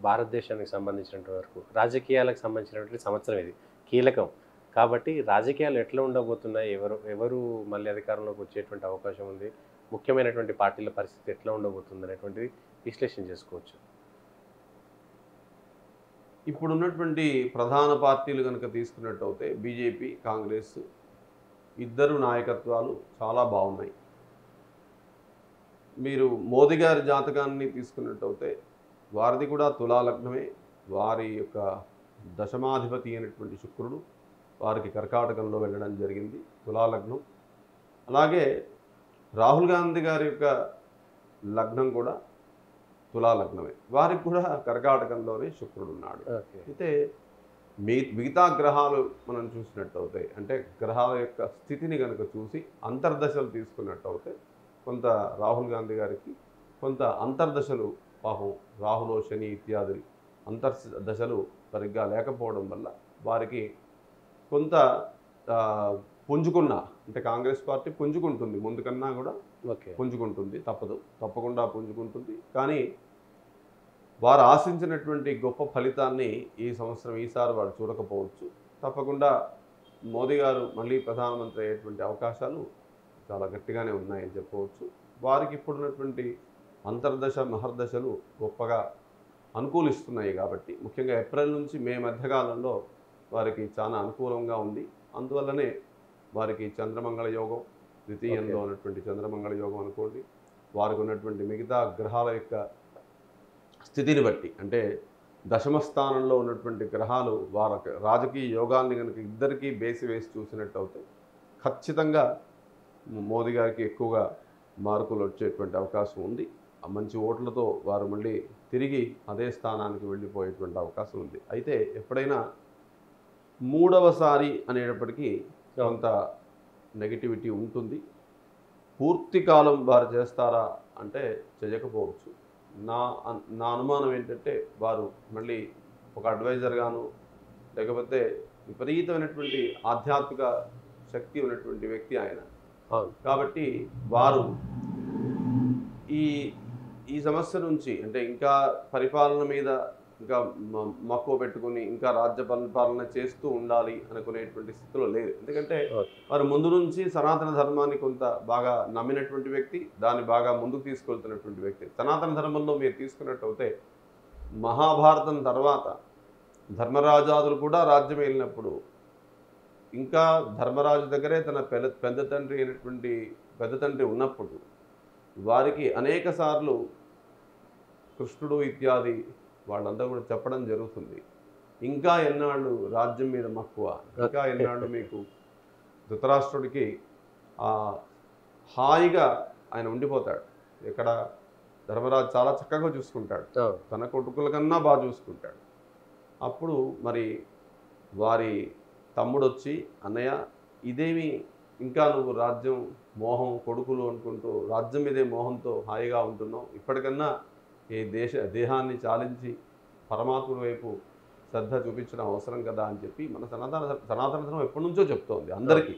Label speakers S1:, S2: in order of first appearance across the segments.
S1: భారతదేశానికి సంబంధించినంత వరకు రాజకీయాలకు సంబంధించినటువంటి సంవత్సరం ఇది కీలకం. కాబట్టి రాజకీయాలు ఎట్లా ఉండబోతున్నాయి? ఎవరు ఎవరు మళ్ళీ అధికారంలోకి వచ్చేటువంటి అవకాశం ఉంది? ముఖ్యమైనటువంటి పార్టీల పరిస్థితి ఎట్లా ఉండబోతుంది అనేటువంటిది విశ్లేషణ చేసుకోవచ్చు.
S2: ఇప్పుడున్నటువంటి ప్రధాన పార్టీలు కనుక తీసుకున్నట్టయితే బీజేపీ, కాంగ్రెస్ ఇద్దరు నాయకత్వాలు చాలా బాగున్నాయి. మీరు మోదీ గారి జాతకాన్ని తీసుకున్నట్టయితే వారిది కూడా తులా లగ్నమే. వారి యొక్క దశమాధిపతి అయినటువంటి శుక్రుడు వారికి కర్కాటకంలో వెళ్ళడం జరిగింది, తులా లగ్నం. అలాగే రాహుల్ గాంధీ గారి యొక్క లగ్నం కూడా తులా లగ్నమే, వారికి కూడా కర్కాటకంలోనే శుక్రుడు ఉన్నాడు. అయితే మిగతా గ్రహాలు మనం చూసినట్టయితే, అంటే గ్రహాల యొక్క స్థితిని కనుక చూసి అంతర్దశలు తీసుకున్నట్టయితే కొంత రాహుల్ గాంధీ గారికి కొంత అంతర్దశలు, పాపం రాహులో శని ఇత్యాది అంతర్దశలు సరిగ్గా లేకపోవడం వల్ల వారికి కొంత పుంజుకున్న, అంటే కాంగ్రెస్ పార్టీ పుంజుకుంటుంది, ముందు కన్నా కూడా పుంజుకుంటుంది, తప్పకుండా పుంజుకుంటుంది. కానీ వారు ఆశించినటువంటి గొప్ప ఫలితాన్ని ఈసారి వారు చూడకపోవచ్చు. తప్పకుండా మోదీ గారు మళ్ళీ ప్రధానమంత్రి అయ్యేటువంటి అవకాశాలు చాలా గట్టిగానే ఉన్నాయని చెప్పవచ్చు. వారికి ఇప్పుడున్నటువంటి అంతర్దశ మహర్దశలు గొప్పగా అనుకూలిస్తున్నాయి కాబట్టి, ముఖ్యంగా ఏప్రిల్ నుంచి మే మధ్యకాలంలో వారికి చాలా అనుకూలంగా ఉంది. అందువల్లనే వారికి చంద్రమంగళ యోగం, ద్వితీయంలో ఉన్నటువంటి చంద్రమంగళ యోగం అనుకోండి, వారికి ఉన్నటువంటి మిగతా గ్రహాల యొక్క స్థితిని బట్టి, అంటే దశమ స్థానంలో ఉన్నటువంటి గ్రహాలు వారికి రాజకీయ యోగాన్ని కనుక ఇద్దరికీ బేసి వేసి చూసినట్టయితే ఖచ్చితంగా మోదీ గారికి ఎక్కువగా మార్కులు వచ్చేటువంటి అవకాశం ఉంది. మంచి ఓట్లతో వారు మళ్ళీ తిరిగి అదే స్థానానికి వెళ్ళిపోయేటువంటి అవకాశం ఉంది. అయితే ఎప్పుడైనా మూడవసారి అనేటప్పటికీ కొంత నెగిటివిటీ ఉంటుంది. పూర్తి కాలం వారు చేస్తారా అంటే చేయకపోవచ్చు. నా అనుమానం ఏంటంటే వారు మళ్ళీ ఒక అడ్వైజర్గాను, లేకపోతే విపరీతమైనటువంటి ఆధ్యాత్మిక శక్తి ఉన్నటువంటి వ్యక్తి ఆయన కాబట్టి వారు ఈ సమస్య నుంచి, అంటే ఇంకా పరిపాలన మీద ఇంకా మక్కువ పెట్టుకుని ఇంకా రాజ్య పరిపాలన చేస్తూ ఉండాలి అనుకునేటువంటి స్థితిలో లేదు. ఎందుకంటే వారు ముందు నుంచి సనాతన ధర్మాన్ని కొంత బాగా నమ్మినటువంటి వ్యక్తి, దాన్ని బాగా ముందుకు తీసుకెళ్తున్నటువంటి వ్యక్తి. సనాతన ధర్మంలో మీరు తీసుకున్నట్టయితే మహాభారతం తర్వాత ధర్మరాజాదులు కూడా రాజ్యం వెళ్ళినప్పుడు ఇంకా ధర్మరాజు దగ్గరే తన పెద్ద తండ్రి ఉన్నప్పుడు వారికి అనేక సార్లు కృష్ణుడు ఇత్యాది వాళ్ళందరూ కూడా చెప్పడం జరుగుతుంది, ఇంకా ఎన్నాళ్ళు రాజ్యం మీద మక్కువ, ఇంకా ఎన్నాళ్ళు మీకు ధృతరాష్ట్రుడికి హాయిగా ఆయన ఉండిపోతాడు. ఇక్కడ ధర్మరాజు చాలా చక్కగా చూసుకుంటాడు, తన కొడుకుల కన్నా బాగా చూసుకుంటాడు. అప్పుడు మరి వారి తమ్ముడు వచ్చి, అన్నయ్య ఇదేమి ఇంకా నువ్వు రాజ్యం మోహం, కొడుకులు అనుకుంటూ రాజ్యం మీదే మోహంతో హాయిగా ఉంటున్నావు, ఇప్పటికన్నా ఈ దేహాన్ని చాలించి పరమాత్ముడి వైపు శ్రద్ధ చూపించడం అవసరం కదా అని చెప్పి మన సనాతన ధర్మం ఎప్పటి నుంచో చెప్తోంది అందరికీ.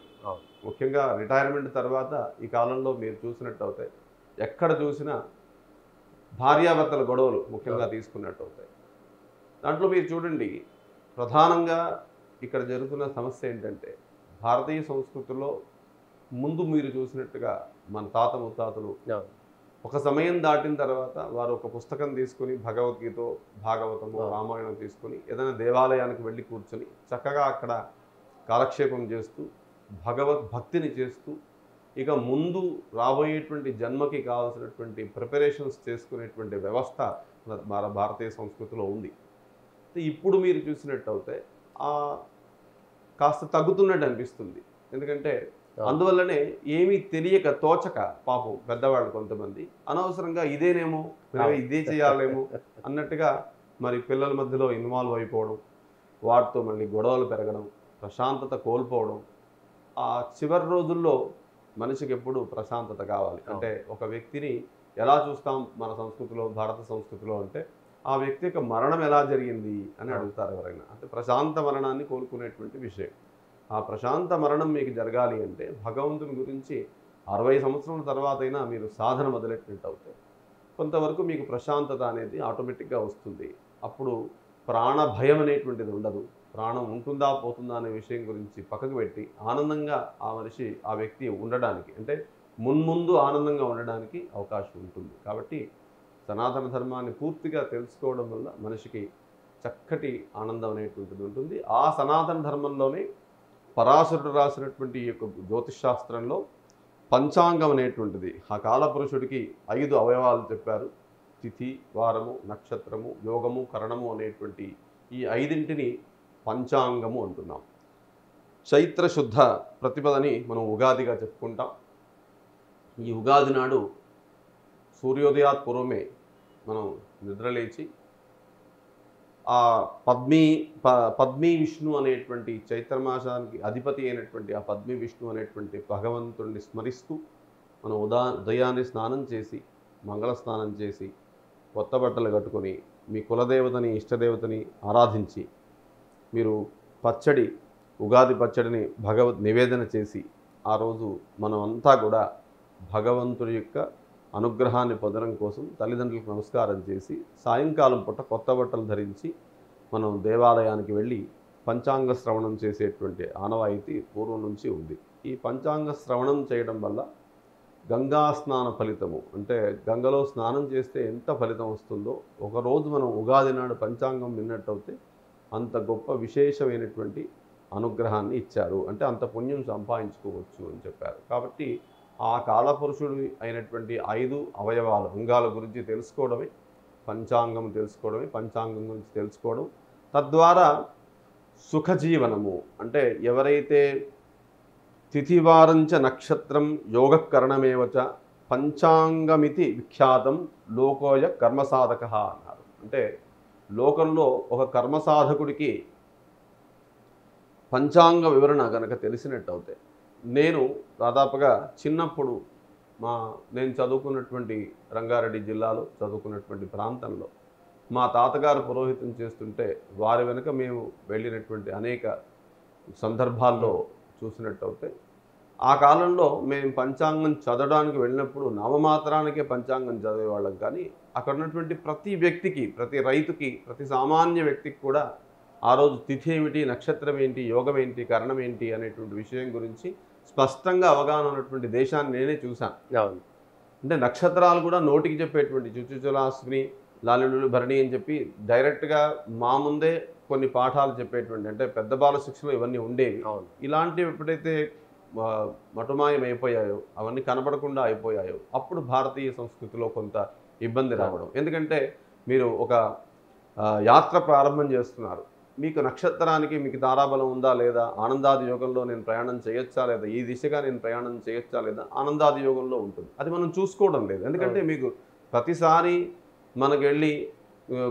S2: ముఖ్యంగా రిటైర్మెంట్ తర్వాత ఈ కాలంలో మీరు చూసినట్టు ఎక్కడ చూసినా భార్యాభర్తల గొడవలు ముఖ్యంగా తీసుకున్నట్టు అవుతాయి. దాంట్లో మీరు చూడండి, ప్రధానంగా ఇక్కడ జరుగుతున్న సమస్య ఏంటంటే, భారతీయ సంస్కృతిలో ముందు మీరు చూసినట్టుగా మన తాత ముత్తాతలు ఒక సమయం దాటిన తర్వాత వారు ఒక పుస్తకం తీసుకుని భగవద్గీత, భాగవతము, రామాయణం తీసుకుని ఏదైనా దేవాలయానికి వెళ్ళి కూర్చొని చక్కగా అక్కడ కాలక్షేపం చేస్తూ భగవద్భక్తిని చేస్తూ ఇక ముందు రాబోయేటువంటి జన్మకి కావాల్సినటువంటి ప్రిపరేషన్స్ చేసుకునేటువంటి వ్యవస్థ మన భారతీయ సంస్కృతిలో ఉంది. ఇప్పుడు మీరు చూసినట్టయితే కాస్త తగ్గుతున్నట్టు అనిపిస్తుంది. ఎందుకంటే అందువల్లనే ఏమీ తెలియక తోచక పాపం పెద్దవాళ్ళు కొంతమంది అనవసరంగా ఇదేనేమో ఇదే చేయాలేమో అన్నట్టుగా మరి పిల్లల మధ్యలో ఇన్వాల్వ్ అయిపోవడం, వాటితో మళ్ళీ గొడవలు పెరగడం, ప్రశాంతత కోల్పోవడం. ఆ చివరి రోజుల్లో మనిషికి ఎప్పుడు ప్రశాంతత కావాలి. అంటే ఒక వ్యక్తిని ఎలా చూస్తాం మన సంస్కృతిలో, భారత సంస్కృతిలో అంటే ఆ వ్యక్తి యొక్క మరణం ఎలా జరిగింది అని అడుగుతారు ఎవరైనా. అంటే ప్రశాంత మరణాన్ని కోరుకునేటువంటి విషయం. ఆ ప్రశాంత మరణం మీకు జరగాలి అంటే భగవంతుని గురించి 60 సంవత్సరాల తర్వాత అయినా మీరు సాధన మొదలెట్టినట్టు అవుతాయి. కొంతవరకు మీకు ప్రశాంతత అనేది ఆటోమేటిక్గా వస్తుంది. అప్పుడు ప్రాణ భయం అనేటువంటిది ఉండదు. ప్రాణం ఉంటుందా పోతుందా అనే విషయం గురించి పక్కకు పెట్టి ఆనందంగా ఆ వ్యక్తి ఉండడానికి, అంటే మున్ముందు ఆనందంగా ఉండడానికి అవకాశం ఉంటుంది. కాబట్టి సనాతన ధర్మాన్ని పూర్తిగా తెలుసుకోవడం వల్ల మనిషికి చక్కటి ఆనందం అనేటువంటిది ఉంటుంది. ఆ సనాతన ధర్మంలోనే పరాశరుడు రాసినటువంటి ఈ యొక్క జ్యోతిష్ శాస్త్రంలో పంచాంగం అనేటువంటిది, ఆ కాలపురుషుడికి 5 అవయవాలు చెప్పారు. తిథి, వారము, నక్షత్రము, యోగము, కరణము అనేటువంటి ఈ 5ంటిని పంచాంగము అంటున్నాం. చైత్ర శుద్ధ ప్రతిపదని మనం ఉగాదిగా చెప్పుకుంటాం. ఈ ఉగాది నాడు సూర్యోదయాత్ పూర్వమే మనం నిద్రలేచి ఆ పద్మీ విష్ణు అనేటువంటి చైత్రమాసానికి అధిపతి అయినటువంటి ఆ పద్మీ విష్ణు అనేటువంటి భగవంతుడిని స్మరిస్తూ మనం ఉదయాన్నే స్నానం చేసి, మంగళ స్నానం చేసి, కొత్త బట్టలు కట్టుకొని మీ కులదేవతని, ఇష్టదేవతని ఆరాధించి మీరు ఉగాది పచ్చడిని నివేదన చేసి ఆ రోజు మనం అంతా కూడా భగవంతుడి యొక్క అనుగ్రహాన్ని పొందడం కోసం తల్లిదండ్రులకు నమస్కారం చేసి సాయంకాలం పూట కొత్త బట్టలు ధరించి మనం దేవాలయానికి వెళ్ళి పంచాంగ శ్రవణం చేసేటువంటి ఆనవాయితీ పూర్వం నుంచి ఉంది. ఈ పంచాంగ శ్రవణం చేయడం వల్ల గంగా స్నాన ఫలితము, అంటే గంగలో స్నానం చేస్తే ఎంత ఫలితం వస్తుందో, ఒకరోజు మనం ఉగాది నాడు పంచాంగం విన్నట్టయితే అంత గొప్ప విశేషమైనటువంటి అనుగ్రహాన్ని ఇచ్చారు, అంటే అంత పుణ్యం సంపాదించుకోవచ్చు అని చెప్పారు. కాబట్టి ఆ కాలపురుషుడు అయినటువంటి 5 అవయవాల అంగాల గురించి తెలుసుకోవడమే పంచాంగం గురించి తెలుసుకోవడం. తద్వారా సుఖజీవనము, అంటే ఎవరైతే తిథివారంచ నక్షత్రం యోగకరణమేవచ పంచాంగమితి విఖ్యాతం లోకోయ కర్మసాధక అన్నారు. అంటే లోకంలో ఒక కర్మసాధకుడికి పంచాంగ వివరణ కనుక తెలిసినట్టయితే, నేను దాదాపుగా చిన్నప్పుడు నేను చదువుకున్నటువంటి రంగారెడ్డి జిల్లాలో చదువుకున్నటువంటి ప్రాంతంలో మా తాతగారు పురోహితం చేస్తుంటే వారి వెనుక మేము వెళ్ళినటువంటి అనేక సందర్భాల్లో చూసినట్టయితే, ఆ కాలంలో మేము పంచాంగం చదవడానికి వెళ్ళినప్పుడు నామమాత్రానికే పంచాంగం చదివేవాళ్ళం. కానీ అక్కడ ఉన్నటువంటి ప్రతి వ్యక్తికి, ప్రతి రైతుకి, ప్రతి సామాన్య వ్యక్తికి కూడా ఆ రోజు తిథి ఏమిటి, నక్షత్రం ఏంటి, యోగం ఏంటి, కరణం ఏంటి అనేటువంటి విషయం గురించి స్పష్టంగా అవగాహన ఉన్నటువంటి దేశాన్ని నేనే చూశాను. అంటే నక్షత్రాలు కూడా నోటికి చెప్పేటువంటి చుచుచులాశ్విని, లాలినులు, భరణి అని చెప్పి డైరెక్ట్గా మా ముందే కొన్ని పాఠాలు చెప్పేటువంటి, అంటే పెద్ద బాల శిక్షలో ఇవన్నీ ఉండేవి. ఇలాంటివి ఎప్పుడైతే మటుమాయం అయిపోయాయో, అవన్నీ కనబడకుండా అయిపోయాయో, అప్పుడు భారతీయ సంస్కృతిలో కొంత ఇబ్బంది రావడం. ఎందుకంటే మీరు ఒక యాత్ర ప్రారంభం చేస్తున్నారు, మీకు నక్షత్రానికి మీకు తారాబలం ఉందా లేదా, ఆనందాది యోగంలో నేను ప్రయాణం చేయొచ్చా లేదా, ఈ దిశగా నేను ప్రయాణం చేయొచ్చా లేదా, ఆనందాది యోగంలో ఉంటుంది. అది మనం చూసుకోవడం లేదు. ఎందుకంటే మీకు ప్రతిసారి మనకు వెళ్ళి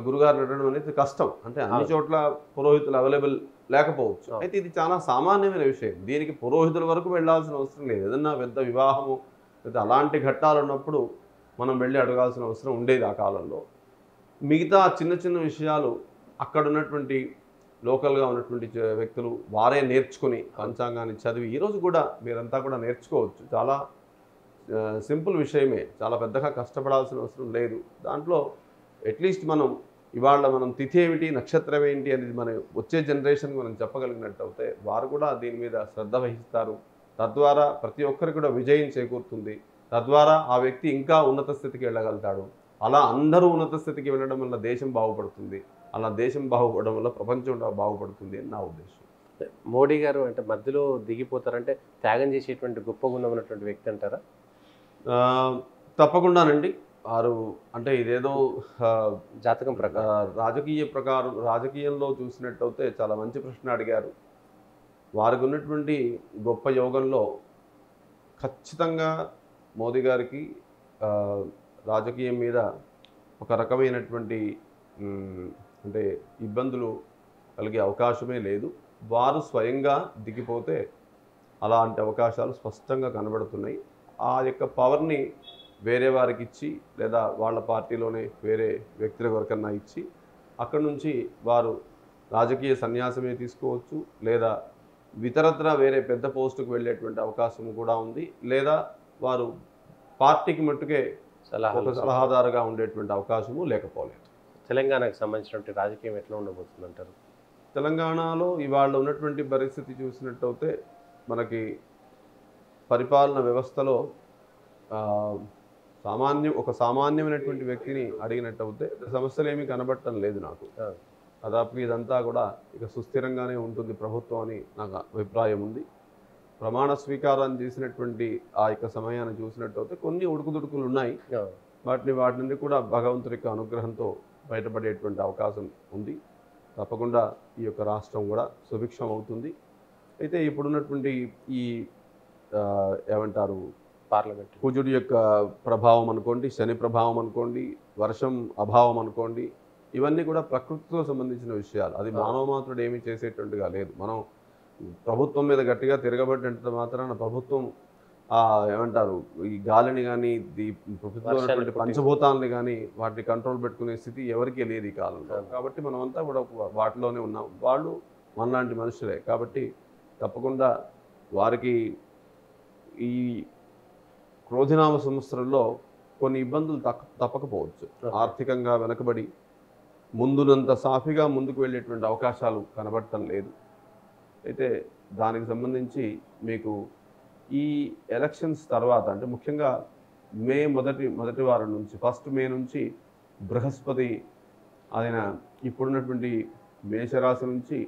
S2: గురుగారిని అడగడం అనేది కష్టం. అంటే అన్ని చోట్ల పురోహితులు అవైలబుల్ లేకపోవచ్చు. అయితే ఇది చాలా సామాన్యమైన విషయం. దీనికి పురోహితుల వరకు వెళ్ళాల్సిన అవసరం లేదు. ఏదన్నా పెద్ద వివాహము లేదా అలాంటి ఘట్టాలు ఉన్నప్పుడు మనం వెళ్ళి అడగాల్సిన అవసరం ఉండేది ఆ కాలంలో. మిగతా చిన్న చిన్న విషయాలు అక్కడ ఉన్నటువంటి లోకల్గా ఉన్నటువంటి వ్యక్తులు వారే నేర్చుకుని పంచాంగాన్ని చదివి ఈరోజు కూడా మీరంతా కూడా నేర్చుకోవచ్చు. చాలా సింపుల్ విషయమే, చాలా పెద్దగా కష్టపడాల్సిన అవసరం లేదు. దాంట్లో అట్లీస్ట్ ఇవాళ మనం తిథి ఏమిటి, నక్షత్రం ఏంటి అనేది మనం వచ్చే జనరేషన్కి మనం చెప్పగలిగినట్టు అయితే వారు కూడా దీని మీద శ్రద్ధ వహిస్తారు. తద్వారా ప్రతి ఒక్కరికి కూడా విజయం చేకూరుతుంది. తద్వారా ఆ వ్యక్తి ఇంకా ఉన్నత స్థితికి వెళ్ళగలుగుతాడు. అలా అందరూ ఉన్నత స్థితికి వెళ్ళడం వల్ల దేశం బాగుపడుతుంది. అలా దేశం బాగుపడడం వల్ల ప్రపంచం బాగుపడుతుంది అని నా ఉద్దేశం.
S1: మోడీ గారు అంటే మధ్యలో దిగిపోతారంటే త్యాగం చేసేటువంటి గొప్ప గుణం ఉన్నటువంటి వ్యక్తి అంటారా?
S2: తప్పకుండానండి. వారు అంటే ఇదేదో
S1: జాతకం ప్రకారం
S2: రాజకీయంలో చూసినట్టయితే చాలా మంచి ప్రశ్న అడిగారు. వారికి ఉన్నటువంటి గొప్ప యోగంలో ఖచ్చితంగా మోదీ గారికి రాజకీయం మీద ఒక రకమైనటువంటి అంటే ఇబ్బందులు కలిగే అవకాశమే లేదు. వారు స్వయంగా దిగిపోతే అలాంటి అవకాశాలు స్పష్టంగా కనబడుతున్నాయి. ఆ యొక్క పవర్ని వేరే వారికి ఇచ్చి లేదా వాళ్ళ పార్టీలోనే వేరే వ్యక్తుల వరకన్నా ఇచ్చి అక్కడి నుంచి వారు రాజకీయ సన్యాసమే తీసుకోవచ్చు, లేదా ఇతరత్ర వేరే పెద్ద పోస్టుకు వెళ్ళేటువంటి అవకాశం కూడా ఉంది, లేదా వారు పార్టీకి మట్టుకే ఒక సలహాదారుగా ఉండేటువంటి అవకాశము లేకపోలేదు.
S1: తెలంగాణకు సంబంధించినటువంటి రాజకీయం ఎట్లా ఉండబోతుంది అంటారు?
S2: తెలంగాణలో ఇవాళ ఉన్నటువంటి పరిస్థితి చూసినట్టయితే మనకి పరిపాలన వ్యవస్థలో ఆ, ఒక సామాన్యమైనటువంటి వ్యక్తిని అడిగినట్టయితే సమస్యలు ఏమీ కనబడటం లేదు నాకు.
S1: ఆ,
S2: దాదాపు ఇదంతా కూడా ఇక సుస్థిరంగానే ఉంటుంది ప్రభుత్వం అని నాకు అభిప్రాయం ఉంది. ప్రమాణ స్వీకారం చేసినటువంటి ఆ యొక్క సమయాన్ని చూసినట్టయితే కొన్ని ఉడుకుదుడుకులు ఉన్నాయి.
S1: ఆ,
S2: వాటి నుండి కూడా భగవంతుడి యొక్క అనుగ్రహంతో బయటపడేటువంటి అవకాశం ఉంది. తప్పకుండా ఈ యొక్క రాష్ట్రం కూడా సుభిక్షం అవుతుంది. అయితే ఇప్పుడున్నటువంటి ఈ ఏమంటారు
S1: పార్లమెంట్
S2: కుజుడి యొక్క ప్రభావం అనుకోండి, శని ప్రభావం అనుకోండి, వర్షం అభావం అనుకోండి, ఇవన్నీ కూడా ప్రకృతితో సంబంధించిన విషయాలు. అది మానవ మాత్రుడు ఏమీ చేసేటువంటిగా లేదు. మనం ప్రభుత్వం మీద గట్టిగా తిరగబడినంత మాత్రాన ప్రభుత్వం ఏమంటారు ఈ గాలిని కానీ ప్రభుత్వంలో ఉన్నటువంటి పంచభూతాలని కానీ వాటిని కంట్రోల్ పెట్టుకునే స్థితి ఎవరికీ లేదు ఈ కాలంలో. కాబట్టి మనం అంతా కూడా వాటిలోనే ఉన్నాం. వాళ్ళు మనలాంటి మనుషులే. కాబట్టి తప్పకుండా వారికి ఈ క్రోధినామ సంవత్సరంలో కొన్ని ఇబ్బందులు తప్పకపోవచ్చు. ఆర్థికంగా వెనకబడి ముందునంత సాఫీగా ముందుకు వెళ్ళేటువంటి అవకాశాలు కనబడటం లేదు. అయితే దానికి సంబంధించి మీకు ఈ ఎలక్షన్స్ తర్వాత అంటే ముఖ్యంగా మే మొదటి వారం నుంచి 1 మే నుంచి బృహస్పతి ఆయన ఇప్పుడున్నటువంటి మేషరాశి నుంచి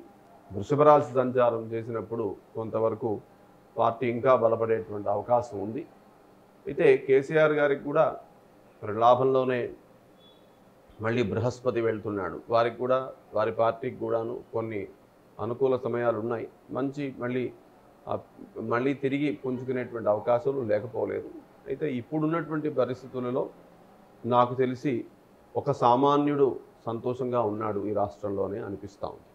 S2: వృషభ రాశి సంచారం చేసినప్పుడు కొంతవరకు పార్టీ ఇంకా బలపడేటువంటి అవకాశం ఉంది. అయితే కేసీఆర్ గారికి కూడా లాభంలోనే మళ్ళీ బృహస్పతి వెళ్తున్నాడు. వారికి కూడా వారి పార్టీకి కూడాను కొన్ని అనుకూల సమయాలు ఉన్నాయి. మళ్ళీ తిరిగి పుంజుకునేటువంటి అవకాశాలు లేకపోలేదు. అయితే ఇప్పుడున్నటువంటి పరిస్థితులలో నాకు తెలిసి ఒక సామాన్యుడు సంతోషంగా ఉన్నాడు ఈ రాష్ట్రంలోనే అనిపిస్తూ ఉంది.